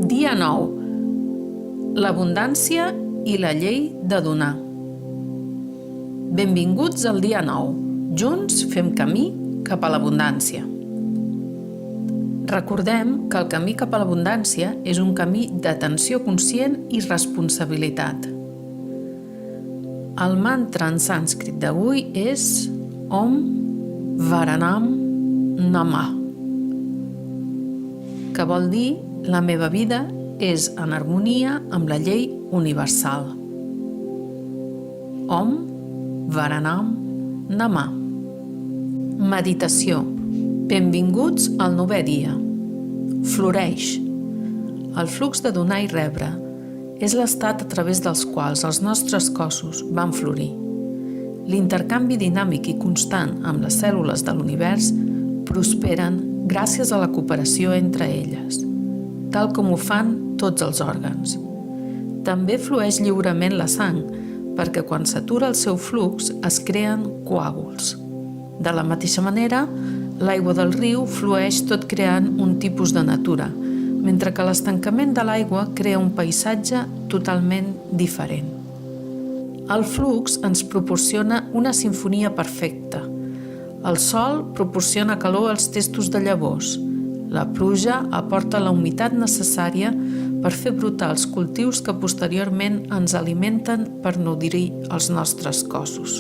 Dia 9. L'abundància i la llei de donar. Benvinguts al dia 9. Junts fem camí cap a l'abundància. Recordem que el camí cap a l'abundància és un camí d'atenció conscient i responsabilitat. El mantra en sànscrit d'avui és Om Varanam Namah, que vol dir la meva vida és en harmonia amb la llei universal. Om Varanam Namah. Meditació. Benvinguts al 9è dia. Floreix. El flux de donar i rebre és l'estat a través dels quals els nostres cossos van florir. L'intercanvi dinàmic i constant amb les cèl·lules de l'univers prosperen gràcies a la cooperació entre elles, tal com ho fan tots els òrgans. També flueix lliurement la sang, perquè quan s'atura el seu flux es creen coàguls. De la mateixa manera, l'aigua del riu flueix tot creant un tipus de natura, mentre que l'estancament de l'aigua crea un paisatge totalment diferent. El flux ens proporciona una simfonia perfecta. El sol proporciona calor als testos de llavors. La pluja aporta la humitat necessària per fer brotar els cultius que posteriorment ens alimenten per nodrir els nostres cossos.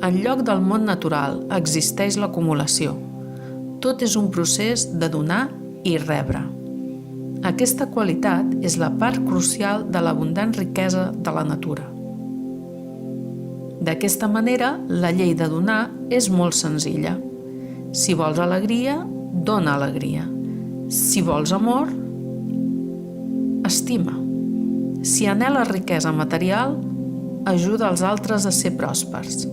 En lloc del món natural existeix l'acumulació. Tot és un procés de donar i rebre. Aquesta qualitat és la part crucial de l'abundant riquesa de la natura. D'aquesta manera, la llei de donar és molt senzilla. Si vols alegria, dona alegria. Si vols amor, estima. Si anheles riquesa material, ajuda els altres a ser pròspers.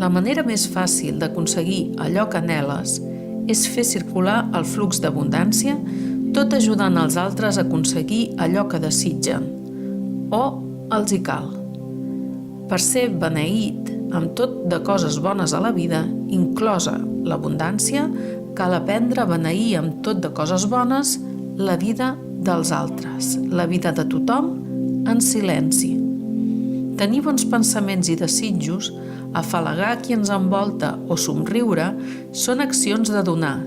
La manera més fàcil d'aconseguir allò que anheles és fer circular el flux d'abundància, tot ajudant els altres a aconseguir allò que desitgen, o els hi cal. Per ser beneït amb tot de coses bones a la vida, inclosa l'abundància, cal aprendre a beneir amb tot de coses bones la vida dels altres, la vida de tothom en silenci. Tenir bons pensaments i desitjos, afalagar qui ens envolta o somriure són accions de donar,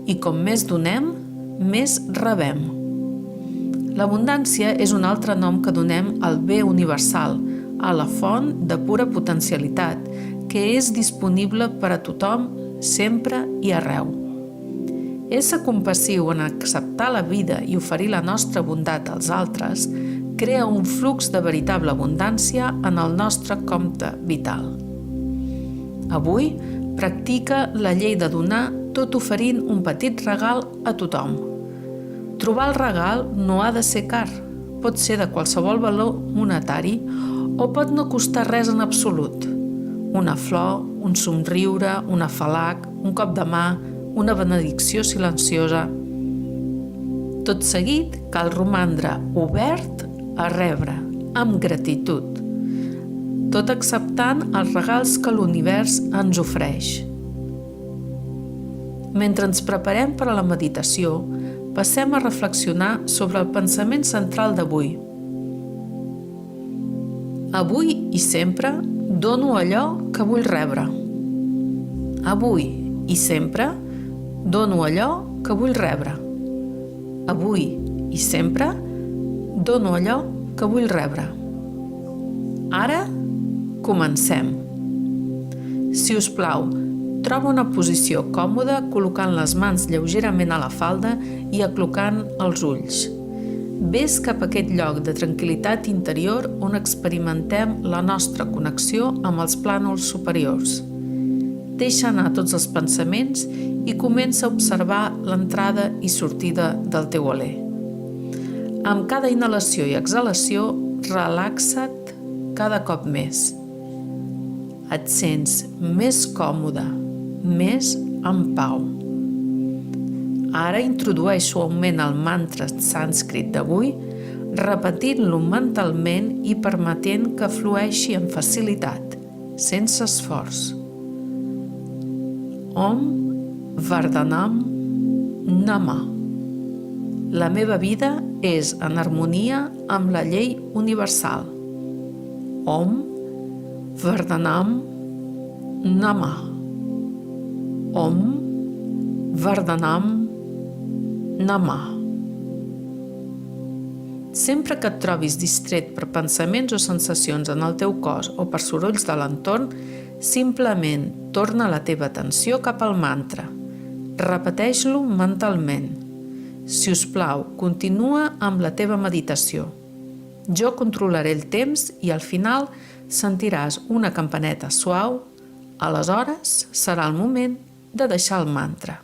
i com més donem, més rebem. L'abundància és un altre nom que donem al bé universal, a la font de pura potencialitat, que és disponible per a tothom, sempre i arreu. Ésser compassiu en acceptar la vida i oferir la nostra bondat als altres crea un flux de veritable abundància en el nostre compte vital. Avui, practica la llei de donar tot oferint un petit regal a tothom. Trobar el regal no ha de ser car, pot ser de qualsevol valor monetari o pot no costar res en absolut. Una flor, un somriure, un afalac, un cop de mà, una benedicció silenciosa. Tot seguit, cal romandre obert a rebre, amb gratitud, tot acceptant els regals que l'univers ens ofereix. Mentre ens preparem per a la meditació, passem a reflexionar sobre el pensament central d'avui. Avui i sempre dono allò que vull rebre. Avui i sempre dono allò que vull rebre. Avui i sempre dono allò que vull rebre. Ara comencem. Si us plau, troba una posició còmoda col·locant les mans lleugerament a la falda i aclocant els ulls. Ves cap a aquest lloc de tranquil·litat interior on experimentem la nostra connexió amb els plànols superiors. Deixa anar tots els pensaments i comença a observar l'entrada i sortida del teu alè. Amb cada inhalació i exhalació, relaxa't cada cop més. Et sents més còmode, més en pau. Ara introdueix suaument el mantra sànscrit d'avui, repetint-lo mentalment i permetent que flueixi amb facilitat, sense esforç. Om Varanam Namah. La meva vida és en harmonia amb la llei universal. Om Vardhanam Namah. Om Vardhanam Namah. Sempre que et trobis distret per pensaments o sensacions en el teu cos o per sorolls de l'entorn, simplement torna la teva atenció cap al mantra. Repeteix-lo mentalment. Si us plau, continua amb la teva meditació. Jo controlaré el temps i al final sentiràs una campaneta suau. Aleshores serà el moment de deixar el mantra.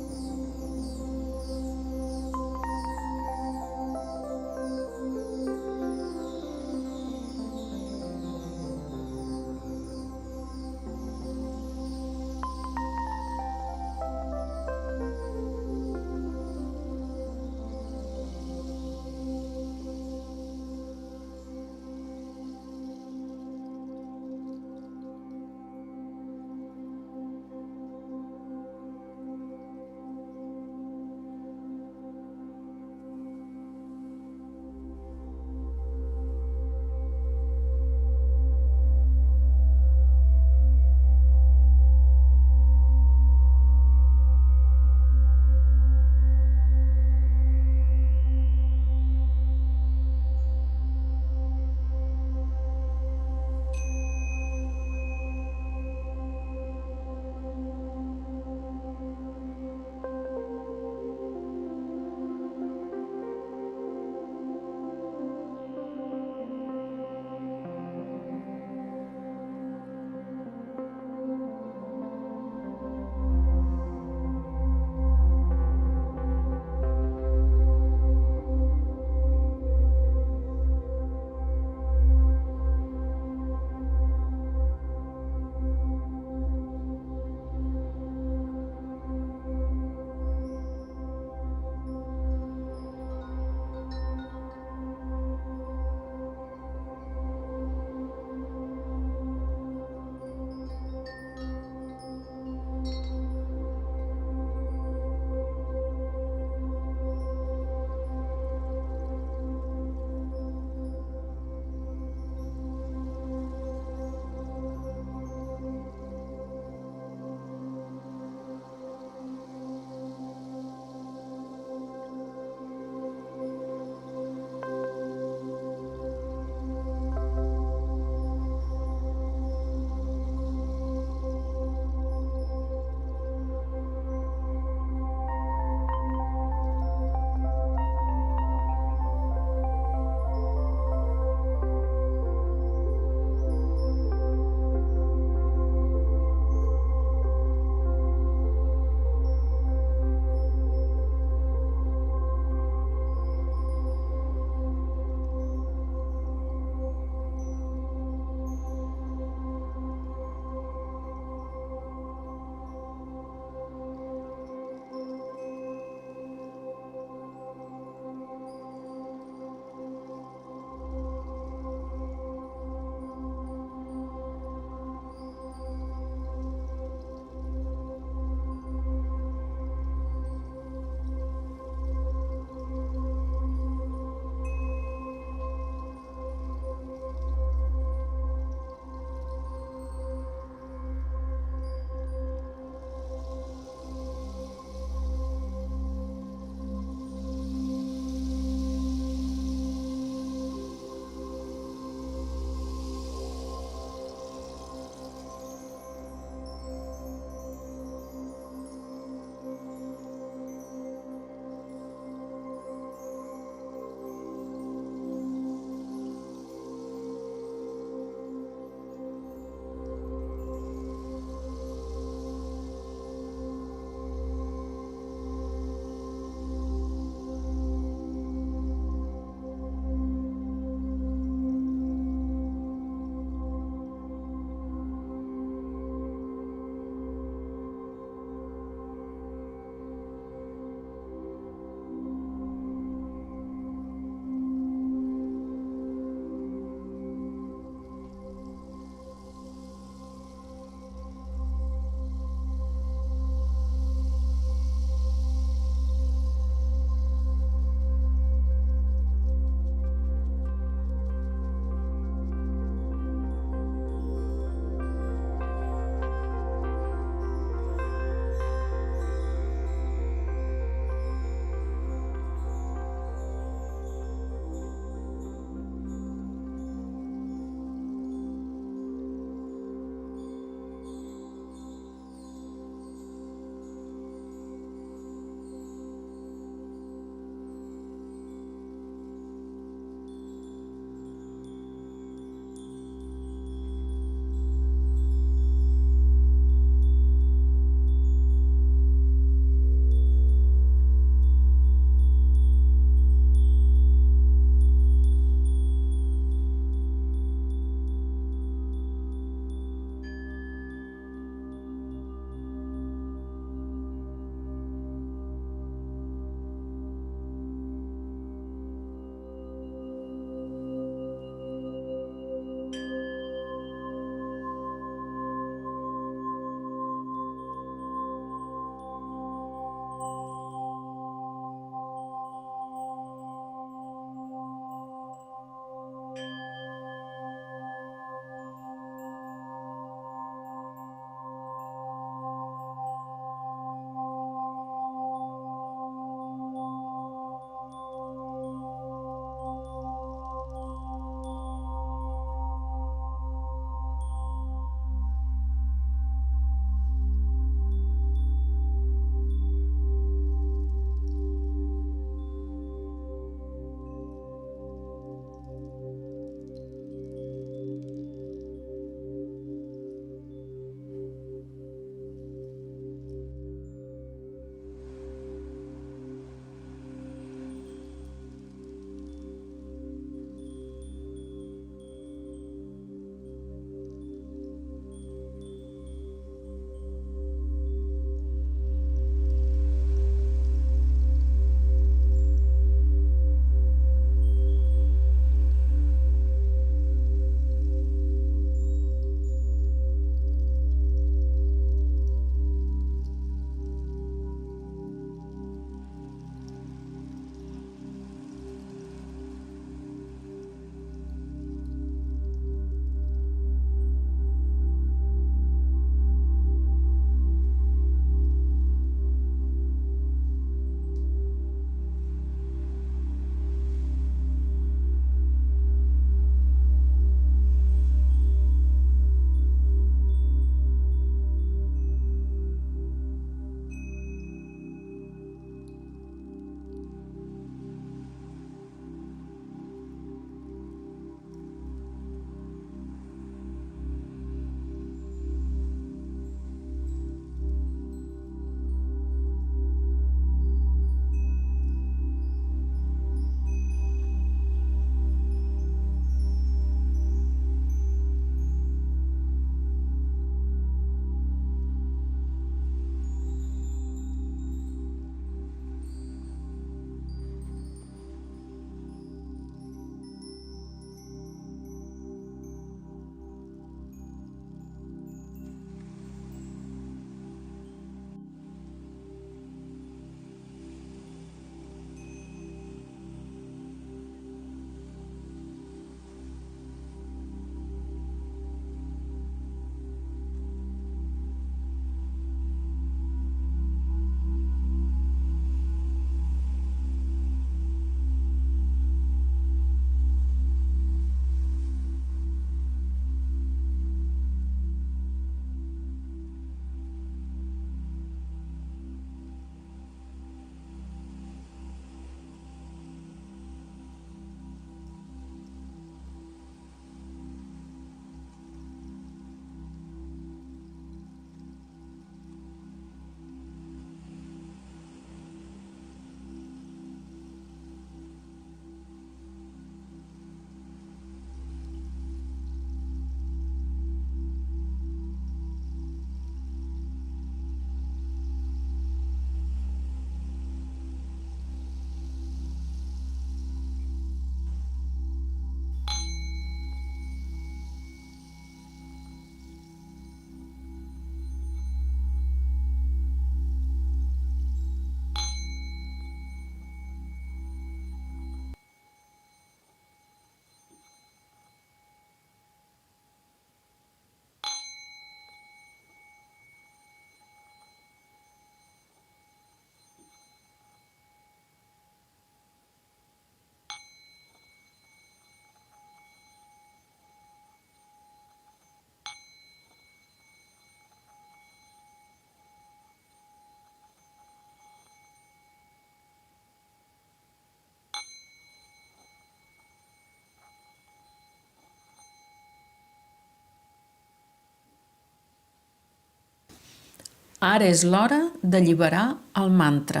Ara és l'hora d'alliberar el mantra.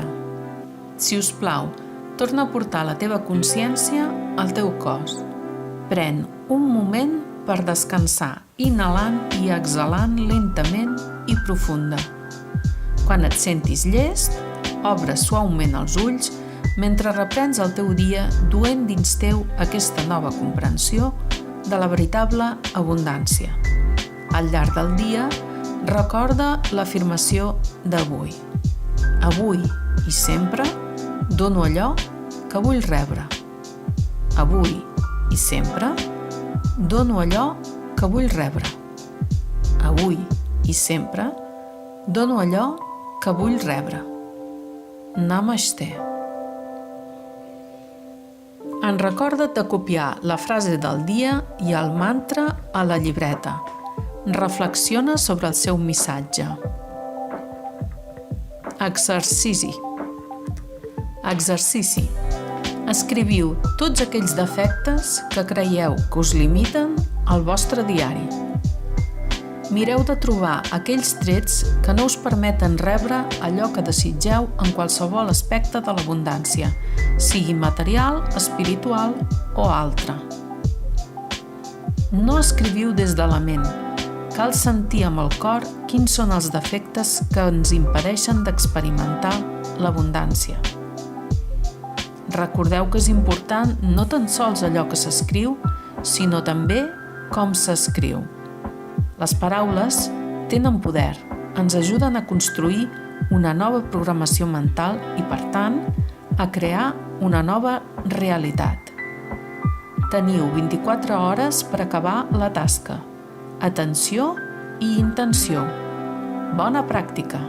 Si us plau, torna a portar la teva consciència al teu cos. Pren un moment per descansar, inhalant i exhalant lentament i profunda. Quan et sentis llest, obre suaument els ulls mentre reprens el teu dia duent dins teu aquesta nova comprensió de la veritable abundància. Al llarg del dia, recorda l'afirmació d'avui. Avui i sempre dono allò que vull rebre. Avui i sempre dono allò que vull rebre. Avui i sempre dono allò que vull rebre. Namasté. Recorda't de copiar la frase del dia i el mantra a la llibreta. Reflexiona sobre el seu missatge. Exercici. Escriviu tots aquells defectes que creieu que us limiten al vostre diari. Mireu de trobar aquells trets que no us permeten rebre allò que desitgeu en qualsevol aspecte de l'abundància, sigui material, espiritual o altre. No escriviu des de la ment. Cal sentir amb el cor quins són els defectes que ens impedeixen d'experimentar l'abundància. Recordeu que és important no tan sols allò que s'escriu, sinó també com s'escriu. Les paraules tenen poder, ens ajuden a construir una nova programació mental i, per tant, a crear una nova realitat. Teniu 24 hores per acabar la tasca. Atenció i intenció. Bona pràctica!